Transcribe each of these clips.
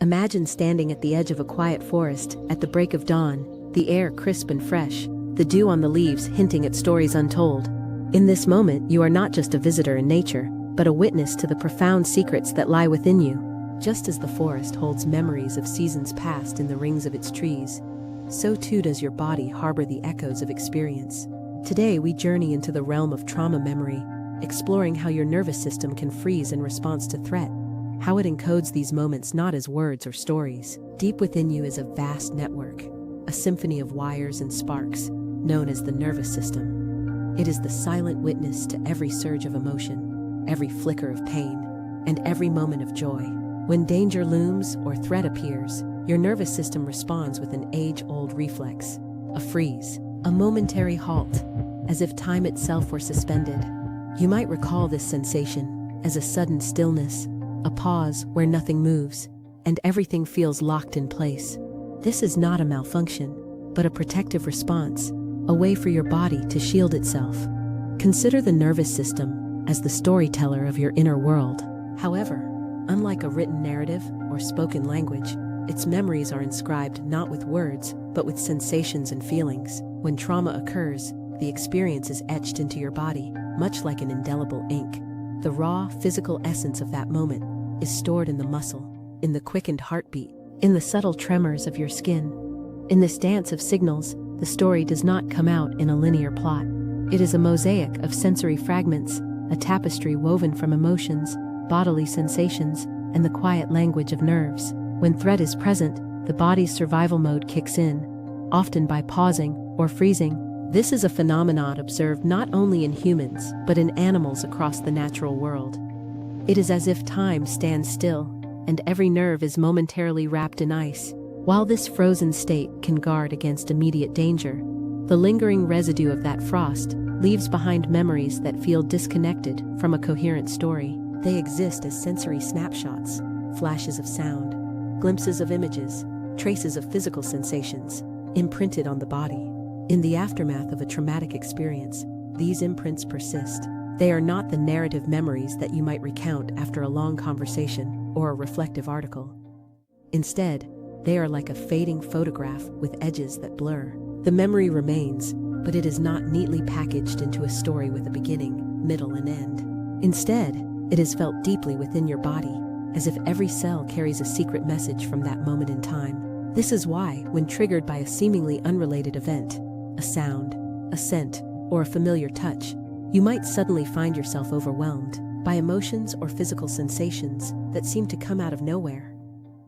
Imagine standing at the edge of a quiet forest at the break of dawn, the air crisp and fresh, the dew on the leaves hinting at stories untold. In this moment, you are not just a visitor in nature, but a witness to the profound secrets that lie within you. Just as the forest holds memories of seasons past in the rings of its trees, so too does your body harbor the echoes of experience. Today we journey into the realm of trauma memory, exploring how your nervous system can freeze in response to threat, how it encodes these moments not as words or stories. Deep within you is a vast network, a symphony of wires and sparks, known as the nervous system. It is the silent witness to every surge of emotion, every flicker of pain, and every moment of joy. When danger looms or threat appears, your nervous system responds with an age-old reflex, a freeze, a momentary halt, as if time itself were suspended. You might recall this sensation as a sudden stillness, a pause where nothing moves, and everything feels locked in place. This is not a malfunction, but a protective response, a way for your body to shield itself. Consider the nervous system as the storyteller of your inner world. However, unlike a written narrative or spoken language, its memories are inscribed not with words, but with sensations and feelings. When trauma occurs, the experience is etched into your body, much like an indelible ink. The raw, physical essence of that moment is stored in the muscle, in the quickened heartbeat, in the subtle tremors of your skin. In this dance of signals, the story does not come out in a linear plot. It is a mosaic of sensory fragments, a tapestry woven from emotions, bodily sensations, and the quiet language of nerves. When threat is present, the body's survival mode kicks in, often by pausing or freezing. This is a phenomenon observed not only in humans, but in animals across the natural world. It is as if time stands still, and every nerve is momentarily wrapped in ice. While this frozen state can guard against immediate danger, the lingering residue of that frost leaves behind memories that feel disconnected from a coherent story. They exist as sensory snapshots, flashes of sound, glimpses of images, traces of physical sensations, imprinted on the body. In the aftermath of a traumatic experience, these imprints persist. They are not the narrative memories that you might recount after a long conversation or a reflective article. Instead, they are like a fading photograph with edges that blur. The memory remains, but it is not neatly packaged into a story with a beginning, middle, and end. Instead, it is felt deeply within your body, as if every cell carries a secret message from that moment in time. This is why, when triggered by a seemingly unrelated event, a sound, a scent, or a familiar touch, you might suddenly find yourself overwhelmed by emotions or physical sensations that seem to come out of nowhere.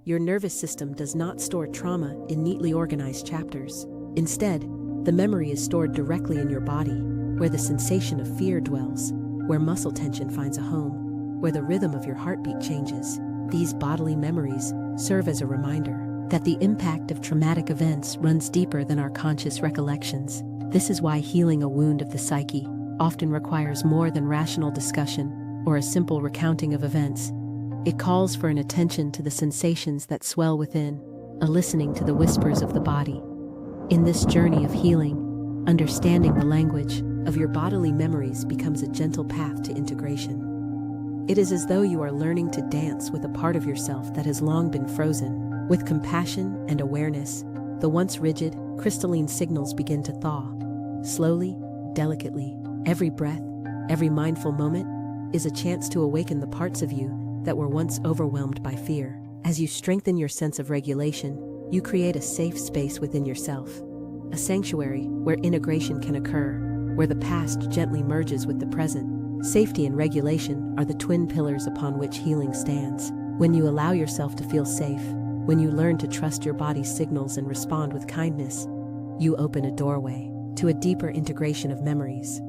Your nervous system does not store trauma in neatly organized chapters. Instead, the memory is stored directly in your body, where the sensation of fear dwells, where muscle tension finds a home, where the rhythm of your heartbeat changes. These bodily memories serve as a reminder that the impact of traumatic events runs deeper than our conscious recollections. This is why healing a wound of the psyche often requires more than rational discussion or a simple recounting of events. It calls for an attention to the sensations that swell within, a listening to the whispers of the body. In this journey of healing, understanding the language of your bodily memories becomes a gentle path to integration. It is as though you are learning to dance with a part of yourself that has long been frozen. With compassion and awareness, the once rigid, crystalline signals begin to thaw. Slowly, delicately, every breath, every mindful moment is a chance to awaken the parts of you that were once overwhelmed by fear. As you strengthen your sense of regulation, you create a safe space within yourself, a sanctuary where integration can occur, where the past gently merges with the present. Safety and regulation are the twin pillars upon which healing stands. When you allow yourself to feel safe, when you learn to trust your body's signals and respond with kindness, you open a doorway to a deeper integration of memories.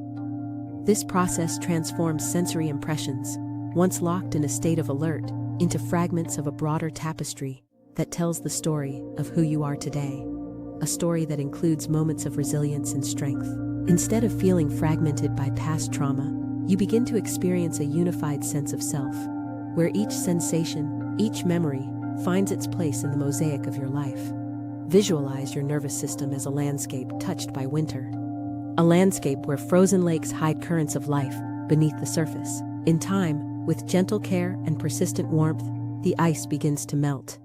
This process transforms sensory impressions, once locked in a state of alert, into fragments of a broader tapestry that tells the story of who you are today, a story that includes moments of resilience and strength. Instead of feeling fragmented by past trauma, you begin to experience a unified sense of self, where each sensation, each memory, finds its place in the mosaic of your life. Visualize your nervous system as a landscape touched by winter. A landscape where frozen lakes hide currents of life beneath the surface. In time, with gentle care and persistent warmth, the ice begins to melt.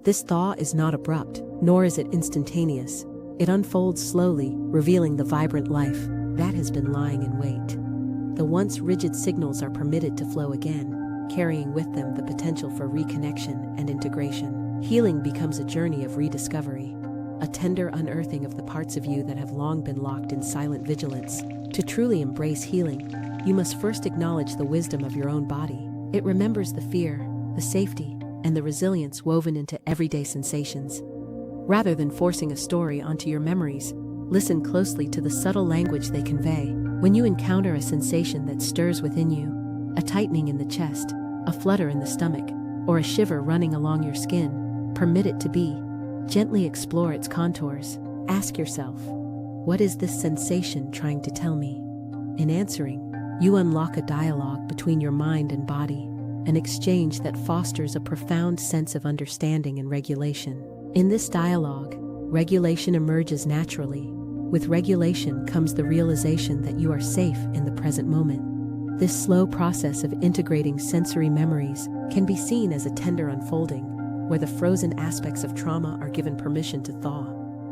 This thaw is not abrupt, nor is it instantaneous. It unfolds slowly, revealing the vibrant life that has been lying in wait. The once rigid signals are permitted to flow again, carrying with them the potential for reconnection and integration. Healing becomes a journey of rediscovery, a tender unearthing of the parts of you that have long been locked in silent vigilance. To truly embrace healing, you must first acknowledge the wisdom of your own body. It remembers the fear, the safety, and the resilience woven into everyday sensations. Rather than forcing a story onto your memories, listen closely to the subtle language they convey. When you encounter a sensation that stirs within you, a tightening in the chest, a flutter in the stomach, or a shiver running along your skin, permit it to be. Gently explore its contours. Ask yourself, what is this sensation trying to tell me? In answering, you unlock a dialogue between your mind and body, an exchange that fosters a profound sense of understanding and regulation. In this dialogue, regulation emerges naturally. With regulation comes the realization that you are safe in the present moment. This slow process of integrating sensory memories can be seen as a tender unfolding, where the frozen aspects of trauma are given permission to thaw.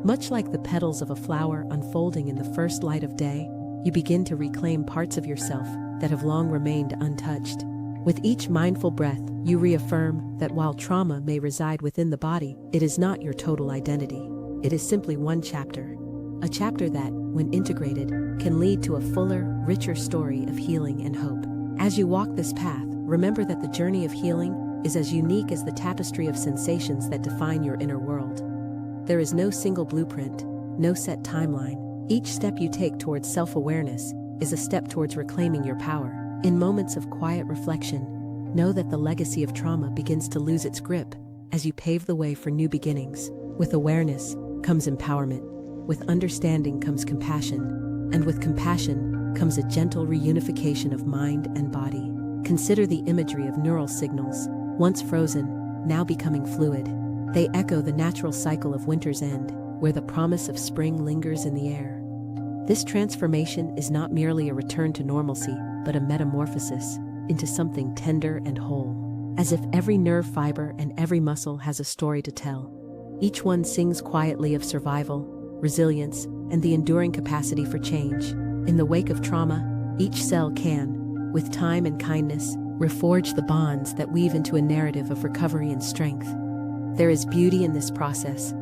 Much like the petals of a flower unfolding in the first light of day, you begin to reclaim parts of yourself that have long remained untouched. With each mindful breath, you reaffirm that while trauma may reside within the body, it is not your total identity. It is simply one chapter. A chapter that, when integrated, can lead to a fuller, richer story of healing and hope. As you walk this path, remember that the journey of healing is as unique as the tapestry of sensations that define your inner world. There is no single blueprint, no set timeline. Each step you take towards self-awareness is a step towards reclaiming your power. In moments of quiet reflection, know that the legacy of trauma begins to lose its grip as you pave the way for new beginnings. With awareness comes empowerment, with understanding comes compassion, and with compassion comes a gentle reunification of mind and body. Consider the imagery of neural signals, once frozen, now becoming fluid. They echo the natural cycle of winter's end, where the promise of spring lingers in the air. This transformation is not merely a return to normalcy, but a metamorphosis into something tender and whole. As if every nerve fiber and every muscle has a story to tell. Each one sings quietly of survival, resilience, and the enduring capacity for change. In the wake of trauma, each cell can, with time and kindness, reforge the bonds that weave into a narrative of recovery and strength. There is beauty in this process,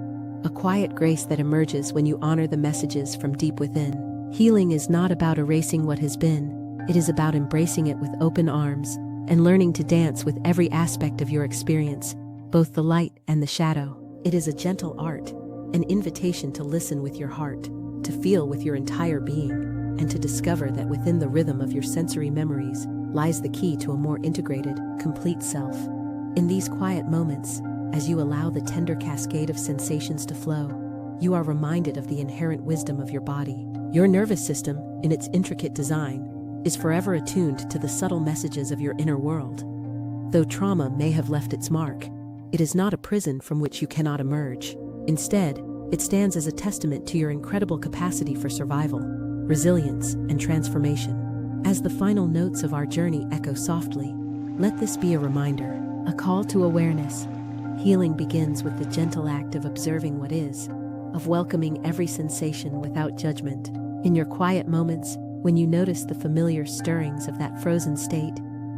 a quiet grace that emerges when you honor the messages from deep within. Healing is not about erasing what has been. It is about embracing it with open arms and learning to dance with every aspect of your experience, both the light and the shadow. It is a gentle art, an invitation to listen with your heart, to feel with your entire being, and to discover that within the rhythm of your sensory memories lies the key to a more integrated, complete self. In these quiet moments, as you allow the tender cascade of sensations to flow, you are reminded of the inherent wisdom of your body. Your nervous system, in its intricate design, is forever attuned to the subtle messages of your inner world. Though trauma may have left its mark, it is not a prison from which you cannot emerge. Instead, it stands as a testament to your incredible capacity for survival, resilience, and transformation. As the final notes of our journey echo softly, let this be a reminder, a call to awareness. Healing begins with the gentle act of observing what is, of welcoming every sensation without judgment. In your quiet moments, when you notice the familiar stirrings of that frozen state,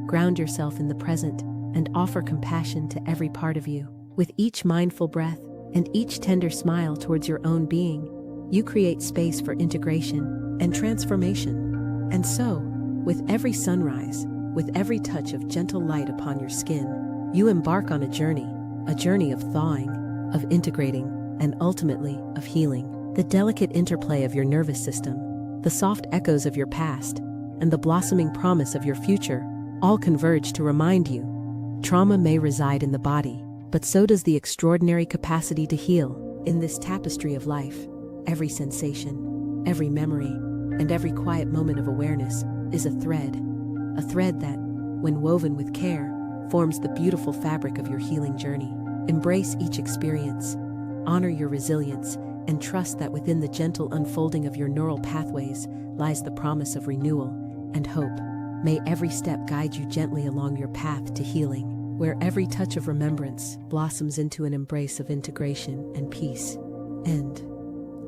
ground yourself in the present and offer compassion to every part of you. With each mindful breath and each tender smile towards your own being, you create space for integration and transformation. And so, with every sunrise, with every touch of gentle light upon your skin, you embark on a journey of thawing, of integrating, and ultimately, of healing. The delicate interplay of your nervous system, the soft echoes of your past, and the blossoming promise of your future all converge to remind you, trauma may reside in the body, but so does the extraordinary capacity to heal. In this tapestry of life, every sensation, every memory, and every quiet moment of awareness is a thread that, when woven with care, forms the beautiful fabric of your healing journey. Embrace each experience, honor your resilience, and trust that within the gentle unfolding of your neural pathways lies the promise of renewal and hope. May every step guide you gently along your path to healing. where every touch of remembrance blossoms into an embrace of integration and peace. And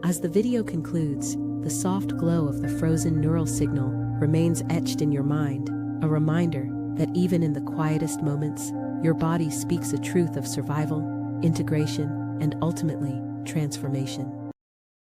as the video concludes, the soft glow of the frozen neural signal remains etched in your mind, a reminder that even in the quietest moments, your body speaks a truth of survival, integration, and ultimately, transformation.